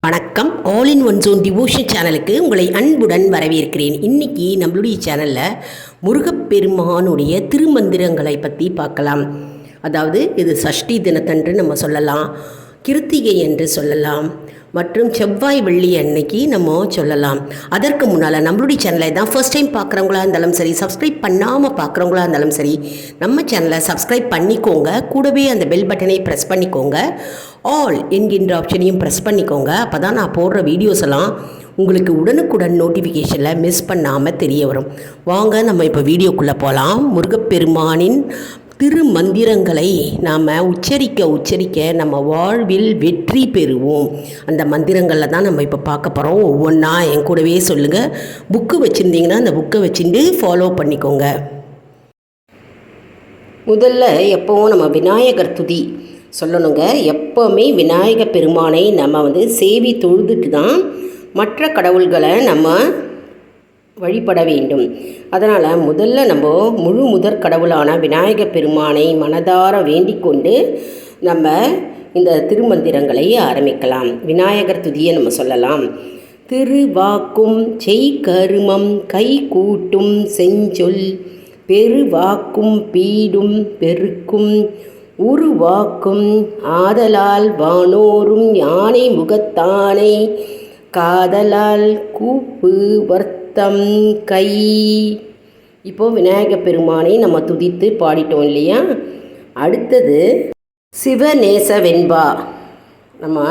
வணக்கம். All in one zone devotion சேனலுக்கு உங்களை அன்புடன் வரவேற்கிறேன். இன்றைக்கி நம்மளுடைய சேனலில் முருகப்பெருமானுடைய திருமந்திரங்களை பற்றி பார்க்கலாம். அதாவது இது சஷ்டி தினத்தன்று நம்ம சொல்லலாம், கிருத்திகை என்று சொல்லலாம், மற்றும் செவ்வாய் வெள்ளி அன்னைக்கு நம்ம சொல்லலாம். அதற்கு முன்னால் நம்மளுடைய சேனலை தான் ஃபர்ஸ்ட் டைம் பார்க்குறவங்களா இருந்தாலும் சரி, சப்ஸ்கிரைப் பண்ணாமல் பார்க்குறவங்களா இருந்தாலும் சரி, நம்ம சேனலை சப்ஸ்கிரைப் பண்ணிக்கோங்க. கூடவே அந்த பெல் பட்டனை ப்ரெஸ் பண்ணிக்கோங்க. ஆல் என்கின்ற ஆப்ஷனையும் ப்ரெஸ் பண்ணிக்கோங்க. அப்போ தான் நான் போடுற வீடியோஸ் எல்லாம் உங்களுக்கு உடனுக்குடன் நோட்டிஃபிகேஷனில் மிஸ் பண்ணாமல் தெரிய வரும். வாங்க நம்ம இப்போ வீடியோக்குள்ளே போகலாம். முருகப்பெருமானின் திருமந்திரங்களை நாம் உச்சரிக்க நம்ம வாழ்வில் வெற்றி பெறுவோம். அந்த மந்திரங்களில் தான் நம்ம இப்போ பார்க்க போகிறோம். ஒவ்வொன்றா என் கூடவே சொல்லுங்கள். புக்கு வச்சுருந்தீங்கன்னா அந்த புக்கை வச்சுட்டு ஃபாலோ பண்ணிக்கோங்க. முதல்ல எப்போவும் நம்ம விநாயகர் துதி சொல்லணுங்க. எப்போவுமே விநாயக பெருமானை நம்ம சேவி தொழுதுட்டு தான் மற்ற கடவுள்களை நம்ம வழிபட வேண்டும். அதனால் முதல்ல நம்ம முதற் கடவுளான விநாயக பெருமானை மனதார வேண்டிக் கொண்டு நம்ம இந்த திருமந்திரங்களை ஆரம்பிக்கலாம். விநாயகர் துதியை நம்ம சொல்லலாம். திருவாக்கும் செய்கருமம் கை கூட்டும் செஞ்சொல் பெருவாக்கும் பீடும் பெருக்கும் உருவாக்கும் ஆதலால் வானோரும் யானை முகத்தானை காதலால் கூப்பு வர்த்தம் கை. இப்போது விநாயக பெருமானை நம்ம துதித்து பாடிட்டோம் இல்லையா? அடுத்தது சிவநேச வெண்பா நம்ம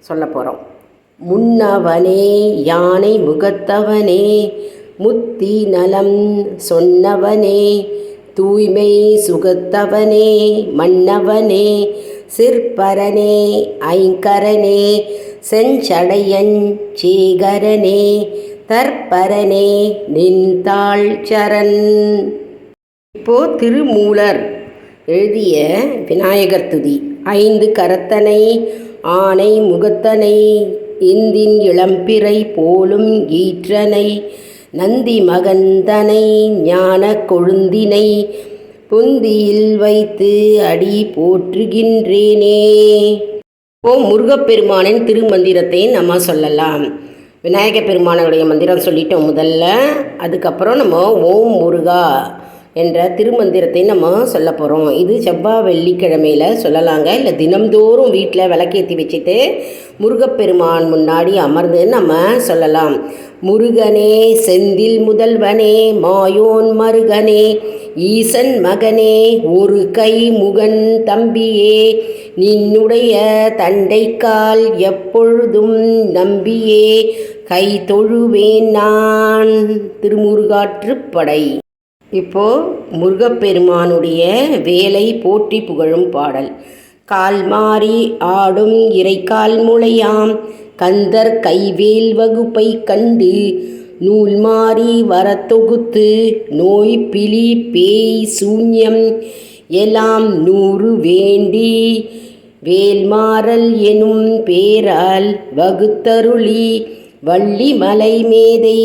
சொல்ல போகிறோம். முன்னவனே யானை முகத்தவனே முத்தி நலம் சொன்னவனே தூய்மை சுகத்தவனே மன்னவனே சிற்பரனே ஐங்கரனே செஞ்சடையன் சேகரனே தற்பரனே நின்றாள் சரண். இப்போ திருமூலர் எழுதிய விநாயகர் துதி. 5 கரத்தனை ஆனை முகத்தனை இந்தின் இளம்பிறை போலும் ஈற்றனை நந்தி மகந்தனை ஞான கொழுந்தினை பொந்தியில் வைத்து அடி போற்றுகின்றேனே. முருகப்பெருமானின் திருமந்திரத்தை நம்ம சொல்லலாம். விநாயக பெருமானுடைய மந்திரம் சொல்லிட்டோம் முதல்ல. அதுக்கப்புறம் நம்ம ஓம் முருகா என்ற திருமந்திரத்தை நம்ம சொல்ல போகிறோம். இது செவ்வாய் வெள்ளிக்கிழமையில் சொல்லலாங்க. இல்லை தினம்தோறும் வீட்டில் விளக்கேற்றி வச்சுட்டு முருகப்பெருமான் முன்னாடி அமர்ந்து நம்ம சொல்லலாம். முருகனே செந்தில் முதல்வனே மாயோன் மருகனே ஈசன் மகனே ஒரு கை முகன் தம்பியே நின்னுடைய தண்டைக்கால் எப்பொழுதும் நம்பியே கை தொழுவேன் நான். திருமுருகாற்றுப்படை. இப்போ முருகப்பெருமானுடைய வேலை போற்றி புகழும் பாடல். கால் மாறி ஆடும் இறைக்கால் முளையாம் கந்தர் கைவேல் வகுப்பை கண்டு நூல் மாறி வரத்தொகுத்து நோய் பிலி பேய் சூன்யம் எல்லாம் 100 வேண்டி வேல்மாறல் எனும் பேரால் வகுத்தருளி வள்ளி மலை மேதை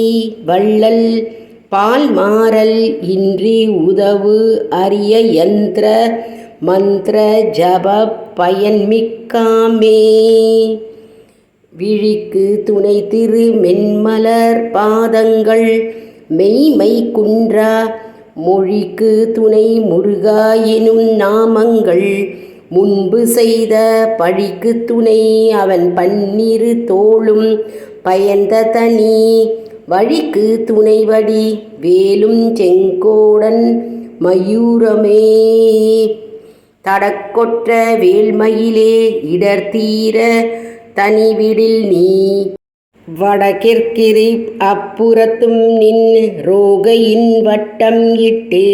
வள்ளல் பால் மாறல் இன்றி உதவு அரிய யந்திர மந்திர ஜப பயன்மிக்காமே. விழிக்கு துணை திரு மென்மலர் பாதங்கள் மெய்மை குன்றா மொழிக்கு துணை முருகா எனும் நாமங்கள் முன்பு செய்த பழிக்கு துணை அவன் 12 தோளும் பயந்த தனி வழிக்கு துணைவடி வேலும் செங்கோடன் மயூரமே தடக்கொற்ற வேல்மயிலே இடர்தீர தனிவிடில் நீ வடகிற்கிரி அப்புறத்தும் நின் ரோகையின் வட்டம் இட்டு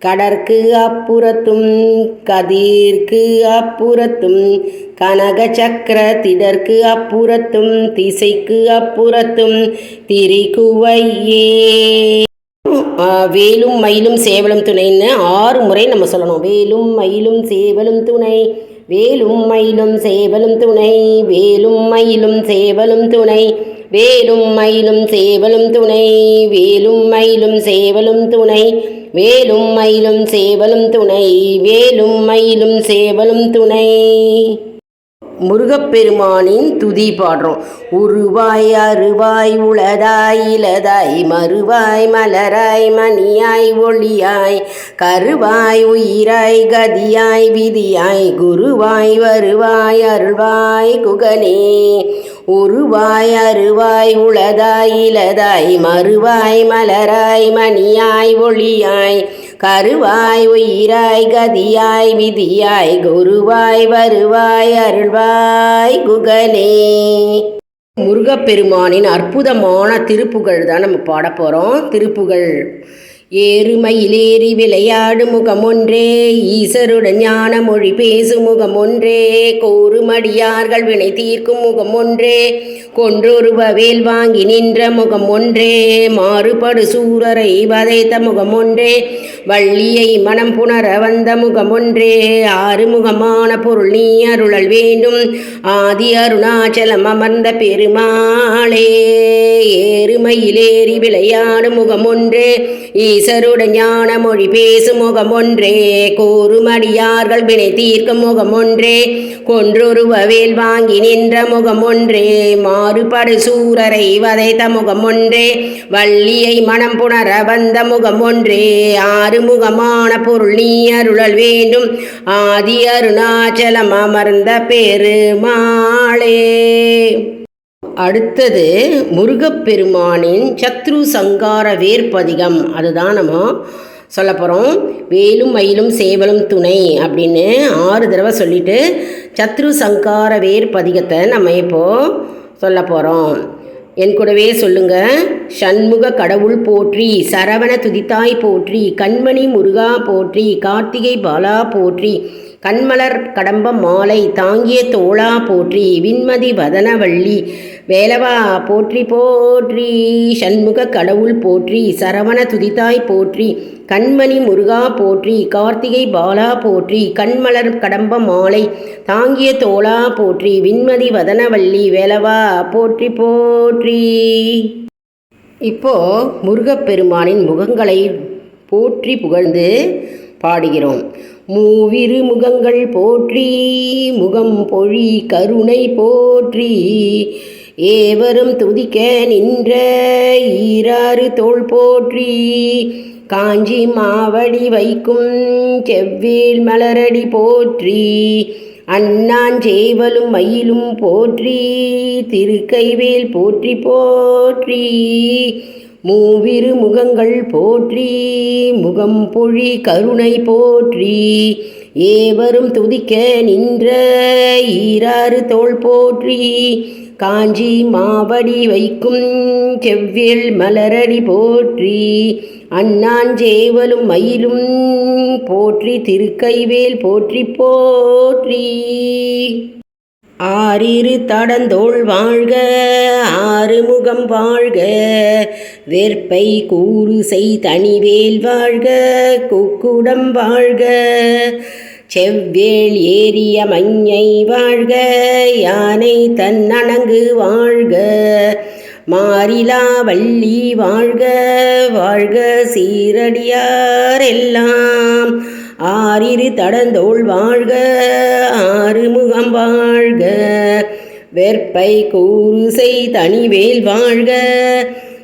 கடற்கு அப்புறத்தும் கதிர்க்கு அப்புறத்தும் கனக சக்கர திடற்கு அப்புறத்தும் திசைக்கு அப்புறத்தும் திரிகுவையே. வேலும் மயிலும் சேவலும் துணைன்னு 6 முறை நம்ம சொல்லணும். வேலும் மயிலும் சேவலும் துணை வேலும் மயிலும் சேவலும் துணை வேலும் மயிலும் சேவலும் துணை வேலும் மயிலும் சேவலும் துணை வேலும் மயிலும் சேவலும் துணை வேலும் மயிலும் சேவலும் துணை வேலும் மயிலும் சேவலும் துணை. முருகப்பெருமானின் துதி பாடுறோம். உருவாய் அருவாய் உளதாய் இலதாய் மறுவாய் மலராய் மணியாய் ஒளியாய் கருவாய் உயிராய் கதியாய் விதியாய் குருவாய் வருவாய் அருள்வாய் குகனே. உருவாய் அருவாய் உளதாய் இலதாய் மறுவாய் மலராய் மணியாய் ஒளியாய் கருவாய் உயிராய் கதியாய் விதியாய் குருவாய் வருவாய் அருள்வாய் குகனே. முருகப்பெருமானின் அற்புதமான திருப்புகழ் தான் நம்ம பாட போகிறோம். திருப்புகழ். ஏறுமயிலேறி விளையாடு முகமொன்றே ஈசருடன் ஞான மொழி பேசும் முகமொன்றே கோருமடியார்கள் வினை தீர்க்கும் முகமொன்றே கொன்றொருவ வேல் வாங்கி நின்ற முகமொன்றே மாறுபடு சூரரை வதைத்த முகமொன்றே வள்ளியை மனம் புணர வந்த முகமொன்றே ஆறுமுகமான பொருள் நீ அருளல் வேண்டும் ஆதி அருணாச்சலம் அமர்ந்த பெருமாளே. ஏறுமயிலேறி விளையாடு முகமொன்றே ஈசருடன் ஞான மொழி பேசும் முகமொன்றே கோருமடியார்கள் வினை தீர்க்கும் முகமொன்றே கொன்றொருவ வேல் வாங்கி நின்ற முகமொன்றே மாறுபடு சூரரை வதைத்த முகமொன்றே வள்ளியை மனம் புணர வந்த முகமொன்றே ஆறுமுகமான பொருள் நீ அருளல் வேண்டும் ஆதி அருணாச்சலம் அமர்ந்த பெருமாளே. அடுத்தது முருகப்பெருமானின் சத்ரு சங்கார வேற்பதிகம். அதுதான் நம்ம சொல்ல போகிறோம். வேலும் மயிலும் சேவலும் துணை அப்படின்னு 6 தடவை சொல்லிவிட்டு சத்ரு சங்கார வேற்பதிகத்தை நம்ம இப்போது சொல்ல போகிறோம். என் கூடவே சொல்லுங்க. சண்முக கடவுள் போற்றி சரவண துதித்தாய் போற்றி கண்மணி முருகா போற்றி கார்த்திகை பாலா போற்றி கண்மலர் கடம்ப மாலை தாங்கிய தோளா போற்றி விண்மதி வதனவள்ளி வேலவா போற்றி போற்றி. சண்முக கடவுள் போற்றி சரவண துதித்தாய் போற்றி கண்மணி முருகா போற்றி கார்த்திகை பாலா போற்றி கண்மலர் கடம்ப மாலை தாங்கிய தோளா போற்றி விண்மதி வதனவள்ளி வேலவா போற்றி போற்றி. இப்போ முருகப்பெருமானின் முகங்களை போற்றி புகழ்ந்து பாடுகிறோம். மூவிரு முகங்கள் போற்றி முகம் பொழி கருணை போற்றி ஏவரும் துதிக்க நின்ற ஈராறு தோள் போற்றி காஞ்சி மாவடி வைக்கும் செவ்வேல் மலரடி போற்றி அண்ணாஞ்சேவலும் மயிலும் போற்றி திருக்கைவேல் போற்றி போற்றி. மூவிரு முகங்கள் போற்றி முகம் பொழி கருணை போற்றி ஏவரும் துதிக்க நின்ற ஈராறு தோள் போற்றி காஞ்சி மாவடி வைக்கும் செவ்வேல் மலரடி போற்றி அண்ணாஞ்சேவலும் மயிலும் போற்றி திருக்கைவேல் போற்றி போற்றி. ஆறிரு தடந்தோள் வாழ்க ஆறுமுகம் வாழ்க வெற்பை கூறு செய் தனிவேல் வாழ்க குக்குடம் வாழ்க செவ்வேள் ஏறிய மஞ்சை வாழ்க யானை தன்னணங்கு வாழ்க மாரிலா வள்ளி வாழ்க வாழ்க சீரடியார் எல்லாம் ஆறிரு தடந்தோள் வாழ்க ஆறுமுகம் வாழ்க வெற்பை கூறு செய் தனிவேல் வாழ்க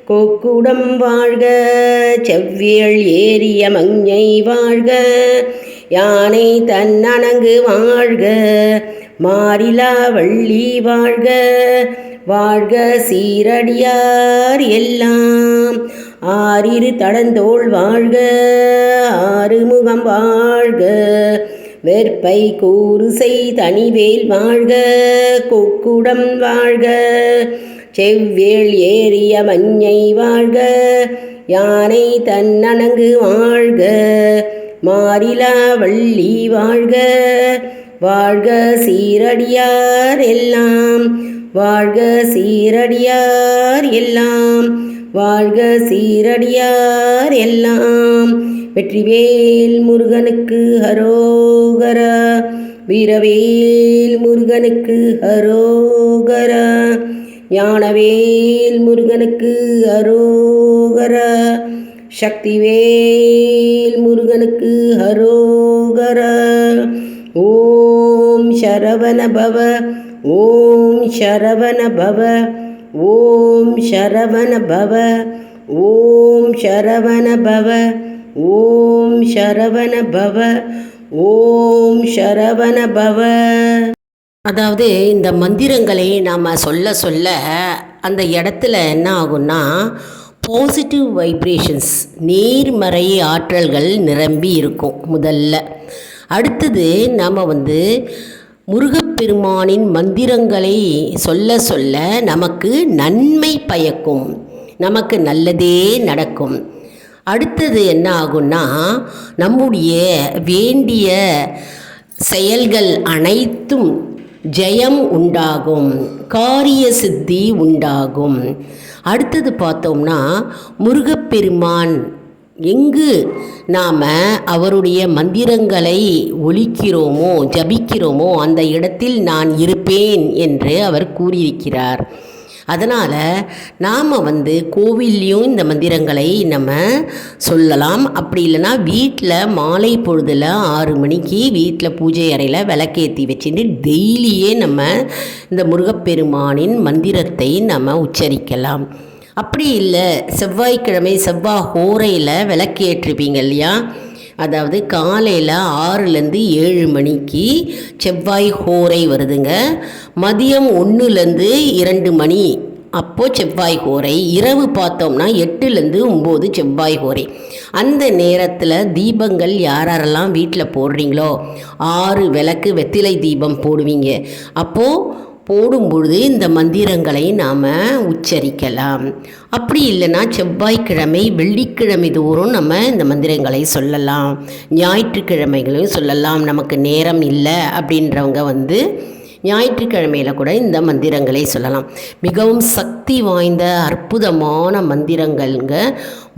கொக்குடம் வாழ்க செவ்வேள் ஏறிய மஞ்சை வாழ்க யானை தன்னணங்கு வாழ்க மாரிலா வள்ளி வாழ்க வாழ்க சீரடியார் எல்லாம் ஆறிரு தடந்தோள் வாழ்க ஆறுமுகம் வாழ்க வெற்பை கூறு செய் தனிவேல் வாழ்க கொக்குடம் வாழ்க செவ்வேள் ஏறிய மஞ்சை வாழ்க யானை தன்னணங்கு வாழ்க மாரிலா வள்ளி வாழ்க வாழ்க சீரடியார் எல்லாம் வாழ்க சீரடியார் எல்லாம் வாழ்க சீரடியார் எல்லாம். வெற்றிவேல் முருகனுக்கு ஹரோகரா வீரவேல் முருகனுக்கு ஹரோகரா ஞானவேல் முருகனுக்கு ஹரோகரா சக்திவேல் முருகனுக்கு ஹரோகரா. ஓம் சரவண பவ ஓம் சரவண பவ, ஓம் சரவண பவ, ஓம் சரவண பவ, ஓம் சரவண பவ, ஓம் சரவண பவ. அதாவது இந்த மந்திரங்களை நாம் சொல்ல சொல்ல அந்த இடத்துல என்ன ஆகும்னா பாசிட்டிவ் வைப்ரேஷன்ஸ், நேர்மறை ஆற்றல்கள் நிரம்பி இருக்கும் முதல்ல. அடுத்தது நாம் முருகப்பெருமானின் மந்திரங்களை சொல்ல சொல்ல நமக்கு நன்மை பயக்கும், நமக்கு நல்லதே நடக்கும். அடுத்தது என்ன ஆகும்னா நம்முடைய வேண்டிய செயல்கள் அனைத்தும் ஜெயம் உண்டாகும், காரிய சித்தி உண்டாகும். அடுத்தது பார்த்தோம்னா முருகப்பெருமான் எங்கு நாம் அவருடைய மந்திரங்களை ஒலிக்கிறோமோ ஜபிக்கிறோமோ அந்த இடத்தில் நான் இருப்பேன் என்று அவர் கூறியிருக்கிறார். அதனால் நாம் கோவில்லையும் இந்த மந்திரங்களை நம்ம சொல்லலாம். அப்படி இல்லைன்னா வீட்டில் மாலை பொழுதில் 6 மணிக்கு வீட்டில் பூஜை அறையில் விளக்கேற்றி வச்சுட்டு டெய்லியே நம்ம இந்த முருகப்பெருமானின் மந்திரத்தை நம்ம உச்சரிக்கலாம். அப்படி இல்லை செவ்வாய்க்கிழமை செவ்வாய் ஹோரையில் விளக்கேற்றிருப்பீங்க இல்லையா, அதாவது காலையில் 6லேருந்து 7 மணிக்கு செவ்வாய் ஹோரை வருதுங்க. மதியம் 1லேருந்து 2 மணி அப்போது செவ்வாய் ஹோரை. இரவு பார்த்தோம்னா 8லேருந்து 9 செவ்வாய் ஹோரை. அந்த நேரத்தில் தீபங்கள் யாரெல்லாம் வீட்டில் போடுறீங்களோ 6 விளக்கு வெற்றிலை தீபம் போடுவீங்க. அப்போது போடும்பொழுது இந்த மந்திரங்களை நாம் உச்சரிக்கலாம். அப்படி இல்லைன்னா செவ்வாய்க்கிழமை வெள்ளிக்கிழமை தோறும் நம்ம இந்த மந்திரங்களை சொல்லலாம், ஞாயிற்றுக்கிழமைகளையும் சொல்லலாம். நமக்கு நேரம் இல்லை அப்படின்றவங்க ஞாயிற்றுக்கிழமையில் கூட இந்த மந்திரங்களை சொல்லலாம். மிகவும் சக்தி வாய்ந்த அற்புதமான மந்திரங்கள்ங்க.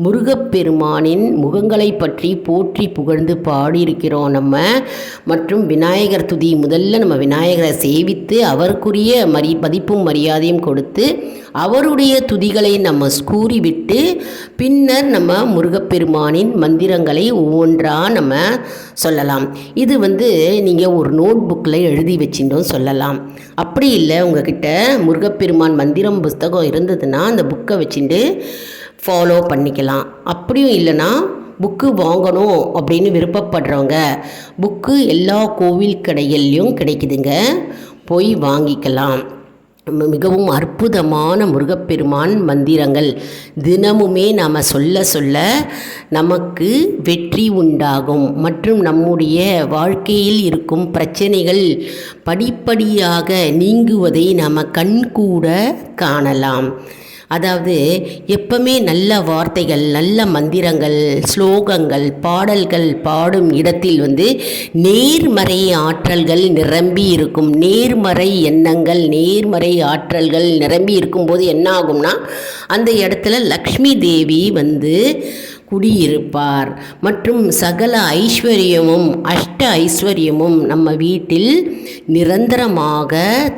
முருகப்பெருமானின் முகங்களை பற்றி போற்றி புகழ்ந்து பாடியிருக்கிறோம் நம்ம. மற்றும் விநாயகர் துதி, முதல்ல நம்ம விநாயகரை சேவித்து அவருக்குரிய மதிப்பும் மரியாதையும் கொடுத்து அவருடைய துதிகளை நம்ம கூறிவிட்டு பின்னர் நம்ம முருகப்பெருமானின் மந்திரங்களை ஒவ்வொன்றாக நம்ம சொல்லலாம். இது நீங்கள் ஒரு நோட் புக்கில் எழுதி வச்சுட்டோம் சொல்லலாம். அப்படி இல்லை உங்ககிட்ட முருகப்பெருமான் மந்திரம் புஸ்தகம் இருந்ததுன்னா அந்த புக்கை வச்சுட்டு ஃபாலோ பண்ணிக்கலாம். அப்படியும் இல்லைன்னா புக்கு வாங்கணும் அப்படின்னு விருப்பப்படுறவங்க புக்கு எல்லா கோவில் கடைகள்லையும் கிடைக்குதுங்க, போய் வாங்கிக்கலாம். மிகவும் அற்புதமான முருகப்பெருமான் மந்திரங்கள் தினமுமே நாம் சொல்ல சொல்ல நமக்கு வெற்றி உண்டாகும். மற்றும் நம்முடைய வாழ்க்கையில் இருக்கும் பிரச்சனைகள் படிப்படியாக நீங்குவதை நாம் கண்கூட காணலாம். அதாவது எப்பவுமே நல்ல வார்த்தைகள், நல்ல மந்திரங்கள், ஸ்லோகங்கள், பாடல்கள் பாடும் இடத்தில் நேர்மறை ஆற்றல்கள் நிரம்பி இருக்கும். நேர்மறை எண்ணங்கள், நேர்மறை ஆற்றல்கள் நிரம்பி இருக்கும்போது என்ன ஆகும்னா அந்த இடத்துல லக்ஷ்மி தேவி குடியிருப்பார். மற்றும் சகல ஐஸ்வர்யமும் அஷ்ட ஐஸ்வர்யமும் நம்ம வீட்டில் நிரந்தரமாக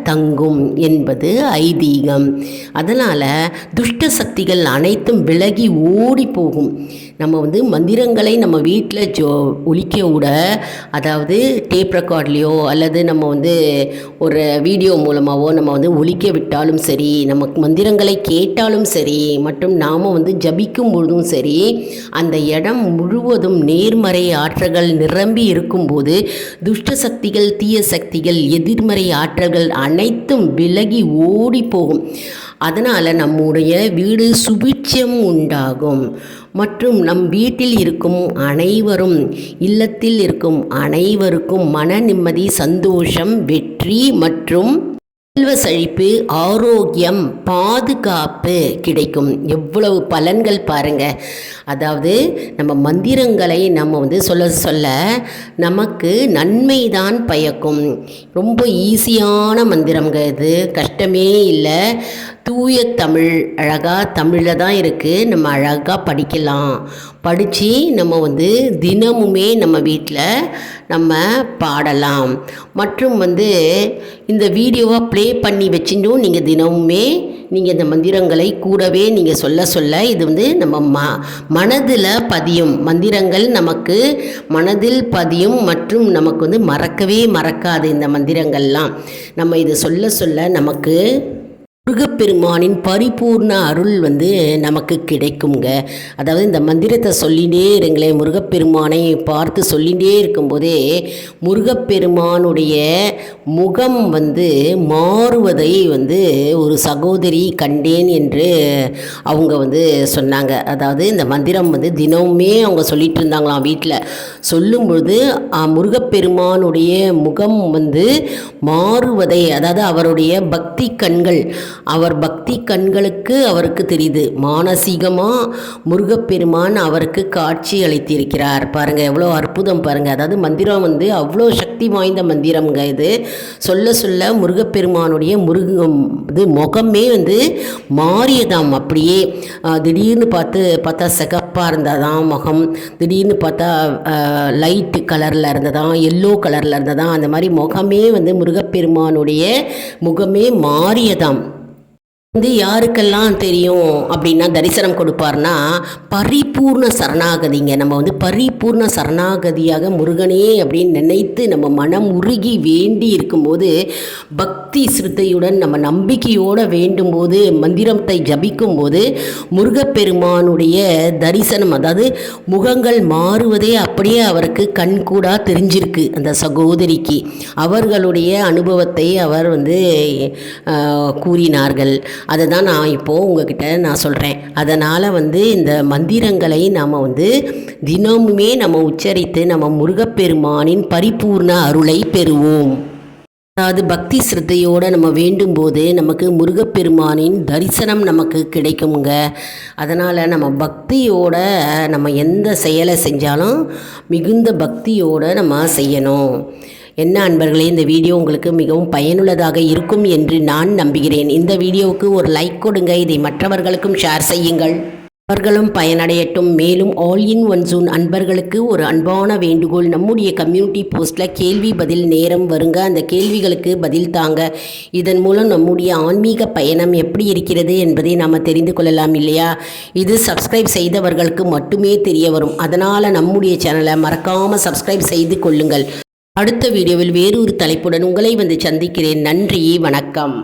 தங்கும் என்பது ஐதீகம். அதனால் துஷ்ட சக்திகள் அனைத்தும் விலகி ஓடி போகும். நம்ம மந்திரங்களை நம்ம வீட்டில் ஒலிக்க விட, அதாவது டேப் ரெக்கார்ட்லேயோ அல்லது நம்ம ஒரு வீடியோ மூலமாகவோ நம்ம ஒலிக்க விட்டாலும் சரி, நமக்கு மந்திரங்களை கேட்டாலும் சரி, மற்றும் நாம் ஜபிக்கும் பொழுதும் சரி, அந்த இடம் முழுவதும் நேர்மறை ஆற்றல்கள் நிரம்பி இருக்கும்போது துஷ்ட சக்திகள், தீய சக்திகள், எதிர்மறை ஆற்றல்கள் அனைத்தும் விலகி ஓடி போகும். அதனால் நம்முடைய வீடு சுபிட்சம் உண்டாகும். மற்றும் நம் வீட்டில் இருக்கும் அனைவரும், இல்லத்தில் இருக்கும் அனைவருக்கும் மன நிம்மதி, சந்தோஷம், வெற்றி மற்றும் செல்வ செழிப்பு, ஆரோக்கியம், பாதுகாப்பு கிடைக்கும். எவ்வளவு பலன்கள் பாருங்கள். அதாவது நம்ம மந்திரங்களை நம்ம சொல்ல சொல்ல நமக்கு நன்மை தான் பயக்கும். ரொம்ப ஈஸியான மந்திரங்க இது, கஷ்டமே இல்லை. தூய தமிழ், அழகாக தமிழில் தான் இருக்குது. நம்ம அழகாக படிக்கலாம். படித்து நம்ம தினமுமே நம்ம வீட்டில் நம்ம பாடலாம். மற்றும் இந்த வீடியோவை ப்ளே பண்ணி வச்சுட்டும் நீங்கள் தினமுமே நீங்கள் இந்த மந்திரங்களை கூடவே நீங்கள் சொல்ல சொல்ல இது வந்து நம்ம மனதில் பதியும். மந்திரங்கள் நமக்கு மனதில் பதியும் மற்றும் நமக்கு வந்து மறக்கவே மறக்காது. இந்த மந்திரங்கள்லாம் நம்ம இது சொல்ல சொல்ல நமக்கு முருகப்பெருமானின் பரிபூர்ண அருள் வந்து நமக்கு கிடைக்குங்க. அதாவது இந்த மந்திரத்தை சொல்லிகிட்டே இருங்களேன், முருகப்பெருமானை பார்த்து சொல்லிகிட்டே இருக்கும்போதே முருகப்பெருமானுடைய முகம் வந்து மாறுவதை வந்து ஒரு சகோதரி கண்டேன் என்று அவங்க வந்து சொன்னாங்க. அதாவது இந்த மந்திரம் வந்து தினமுமே அவங்க சொல்லிட்டு இருந்தாங்களாம். வீட்டில் சொல்லும்பொழுது முருகப்பெருமானுடைய முகம் வந்து மாறுவதை, அதாவது அவருடைய பக்தி கண்கள், அவர் பக்தி கண்களுக்கு அவருக்கு தெரியுது. மானசீகமாக முருகப்பெருமான் அவருக்கு காட்சி அளித்திருக்கிறார். பாருங்கள் எவ்வளோ அற்புதம் பாருங்கள். அதாவது மந்திரம் வந்து அவ்வளோ சக்தி வாய்ந்த மந்திரம்ங்க. இது சொல்ல சொல்ல முருகப்பெருமானுடைய முகமே வந்து மாறியதாம். அப்படியே திடீர்னு பார்த்தா சிகப்பாக இருந்ததாம் முகம், திடீர்னு பார்த்தா லைட்டு கலரில் இருந்ததாம், எல்லோ கலரில் இருந்ததாம். அந்த மாதிரி முகமே வந்து முருகப்பெருமானுடைய முகமே மாறியதாம். வந்து யாருக்கெல்லாம் தெரியும் அப்படின்னா தரிசனம் கொடுப்பார்னா பரிபூர்ண சரணாகதிங்க. நம்ம வந்து பரிபூர்ண சரணாகதியாக முருகனே அப்படின்னு நினைத்து நம்ம மனம் உருகி வேண்டி இருக்கும்போது, பக்தி சிரத்தையுடன் நம்ம நம்பிக்கையோடு வேண்டும்போது, மந்திரத்தை ஜபிக்கும்போது முருகப்பெருமானுடைய தரிசனம், அதாவது முகங்கள் மாறுவதே அப்படியே அவருக்கு கண்கூடாக தெரிஞ்சிருக்கு. அந்த சகோதரிக்கு அவர்களுடைய அனுபவத்தை அவர் வந்து கூறினார்கள். அதை தான் நான் இப்போது உங்ககிட்ட நான் சொல்கிறேன். அதனால் வந்து இந்த மந்திரங்களை நாம் வந்து தினமுமே நம்ம உச்சரித்து நம்ம முருகப்பெருமானின் பரிபூர்ண அருளை பெறுவோம். அதாவது பக்தி சிரத்தையோடு நம்ம வேண்டும்போது நமக்கு முருகப்பெருமானின் தரிசனம் நமக்கு கிடைக்குங்க. அதனால் நம்ம பக்தியோடு நம்ம எந்த செயலை செஞ்சாலும் மிகுந்த பக்தியோடு நம்ம செய்யணும். என்ன அன்பர்களே, இந்த வீடியோ உங்களுக்கு மிகவும் பயனுள்ளதாக இருக்கும் என்று நான் நம்புகிறேன். இந்த வீடியோவுக்கு ஒரு லைக் கொடுங்க. இதை மற்றவர்களுக்கும் ஷேர் செய்யுங்கள், அவர்களும் பயனடையட்டும். மேலும் ஆல் இன் ஒன் ஜோன் அன்பர்களுக்கு ஒரு அன்பான வேண்டுகோள், நம்முடைய கம்யூனிட்டி போஸ்ட்டில் கேள்வி பதில் நேரம் வருங்க. அந்த கேள்விகளுக்கு பதில் தாங்க. இதன் மூலம் நம்முடைய ஆன்மீக பயணம் எப்படி இருக்கிறது என்பதை நாம் தெரிந்து கொள்ளலாம் இல்லையா? இது சப்ஸ்கிரைப் செய்தவர்களுக்கு மட்டுமே தெரிய வரும். அதனால் நம்முடைய சேனலை மறக்காமல் சப்ஸ்கிரைப் செய்து கொள்ளுங்கள். அடுத்த வீடியோவில் வேறொரு தலைப்புடன் உங்களை வந்து சந்திக்கிறேன். நன்றி, வணக்கம்.